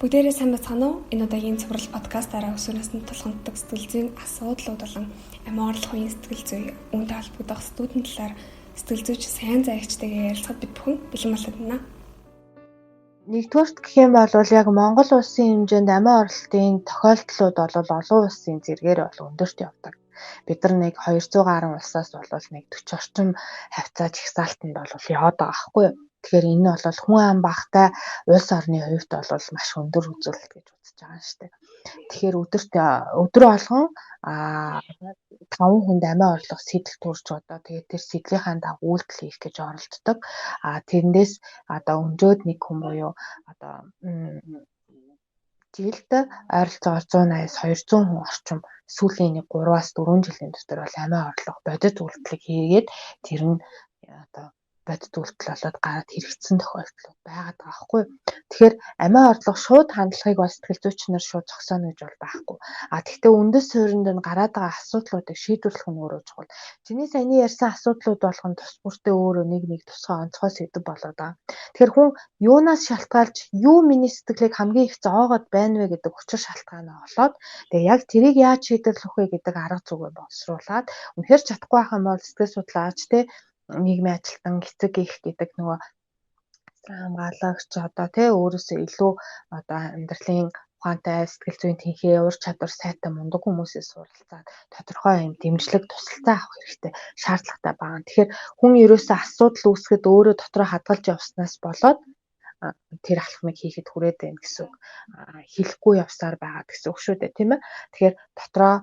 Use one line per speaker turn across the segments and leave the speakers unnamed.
Бүгдээрээ сайн байцгаана уу? Энэ удаагийн цуврал подкастаараа өсвөрнөөс нь тулгамддаг сэтгэл зүйн асуудлууд болон амин орлох үеийн сэтгэл зүй, үүнтэй холбогдох студийн талаар сэтгэл зүйч сайн зайчтайгаа ярилцахад бид бүхэн бэлэн болоод байна.
Нэгдүгээрт гэх юм бол яг Монгол улсын хэмжээнд амин орлтын тохиолдлууд бол олон улсын зэргээр бол өндөрт явдаг. Бид нар нэг 200 гаруй улсаас бол нэг 40 орчим хавцаа жагсаалтанд бол яваад байгаа байхгүй юу? Тэгэхээр энэ бол хүн ам багтай улс орны хувьд бол маш өндөр үзүүлэлт гэж үзэж байгаа юм шүү дээ. Тэгэхээр өдөр болгон 5 хүнд амин орлох сэтэл төрж одоо тэгээд тэр сэтлийнхаа дагуу үйлдэл хийх гэж оролддог. Тэрнээс одоо өнжөөд нэг хүн буюу одоо жилд ойролцоогоор 180-аас 200 хүн орчим сүүлийн нэг 3-аас 4 жилийн дотор бол амин орлох бодит үйлдэлийг хийгээд тэр нь одоо бодит үйлдэл болоод гараад хэрэгцсэн тохиолдол байгаад байгаа байхгүй. Тэгэхээр амин орлох шууд хандлагыг бол сэтгэл зүйч нар шууд зогсооно гэж бол байхгүй. Тэгвэл үндэс суурьнд нь гараад байгаа асуудлуудыг шийдвэрлэх нь өөрөө чухал. Чиний саяны ярьсан асуудлууд болгон тус бүртээ өөрөө нэг тусгай онцгой сэдв болоод байгаа. Тэгэхээр хүн юунаас шалтгаалж юу миний сэтгэлийг хамгийн их зоогоод байна вэ гэдэг учир шалтгаанаа олоод тэгээ яг тэрийг яаж шийдвэрлэх вэ гэдэг арга зүгээ боловсруулад үнэхээр чадахгүй байх юм бол сэтгэл судлаач нийгмийн ажилтан эцэг их гэдэг нөгөө хамгаалагч одоо өөрөөсөө илүү одоо амьдралын ухаантай сэтгэл зүйн тэнхээ ур чадвар сайтай мундаг хүмүүсээс суралцаад тодорхой юм дэмжлэг тусалцаа авах хэрэгтэй шаардлагатай байна. Тэгэхээр хүн ерөөсөө асуудал үүсгэхэд өөрөө дотроо хадгалж явснаас болоод тэр алхмыг хийхэд хүрээд байна гэсэн үг. Хийхгүй явсаар байгаа гэсэн үг шүү дээ, тийм ээ. Тэгэхээр дотроо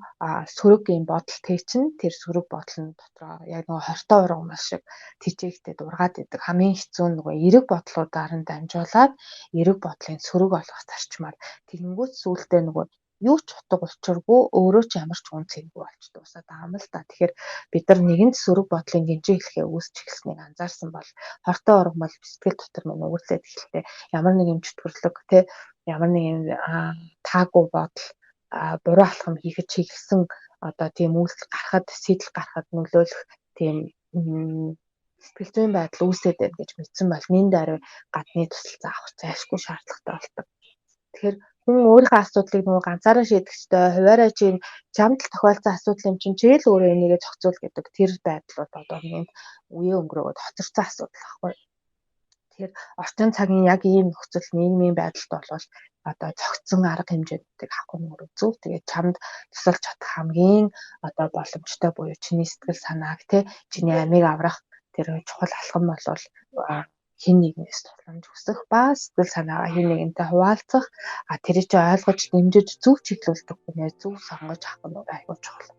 сөрөг юм бодолтой чинь тэр сөрөг бодол нь дотроо яг нөгөө хортой ургамал шиг тижээгтэй дургаад идэг. Хамгийн хэцүү нөгөө эерэг бодлуудаар нь дамжуулаад эерэг бодлын сөрөг болгох зарчмаар тэгэнгүүт сүултээ нөгөө юу ч утга учиргүй өөрөө ч ямар ч үн цэнгүй болчтой усаад байгаа юм л да. Тэгэхээр бид нар нэгэн сөрөг бодлын гинжин эхлэхээ үүсч эхэлснийг анзаарсан бол хортой ургамал сэтгэл дотор мань өвөрлөд эхэлтэй ямар нэг юм чөтгөрлөг ямар нэг юм таагүй бодол буруу алхам хийхэд чиглэсэн одоо тийм үйлдэл гарахад сэтэл гарахад нөлөөлөх тийм сэтгэл зүйн байдал үүсээд байна гэж мэдсэн бол нэн дээр гадны тусалцаа авах зайлшгүй шаардлагатай болдог. Тэгэхээр хүн өөрийнхөө асуудлыг нөгөө ганцаараа шийдэх ёстой. Хуваараа чинь чамд л тохиолдсон асуудал юм чинь чи л өөрөө энийгээ зохицуул гэдэг тэр байдлууд одоо нэг үеэ өнгөрөөгд хоцорсон асуудал байхгүй. Тэгэхээр орчин цагийн яг ийм нөхцөл нийгмийн байдалд бол одоо зохицсон арга хэмжээүүдийг авах нь өөрөө зөв. Тэгээд чамд тусалж чадах хамгийн одоо боломжтой буюу чиний сэтгэл санааг чиний амийг аврах тэр чухал алхам бол хин нэгнээс тусламж хүсэх ба сэтгэл санаагаа хин нэгнтэй хуваалцах тэрийг ч ойлгож дэмжиж зөв чиглүүлдэг хүнээ зөв сонгож авах нь айгүй чухал.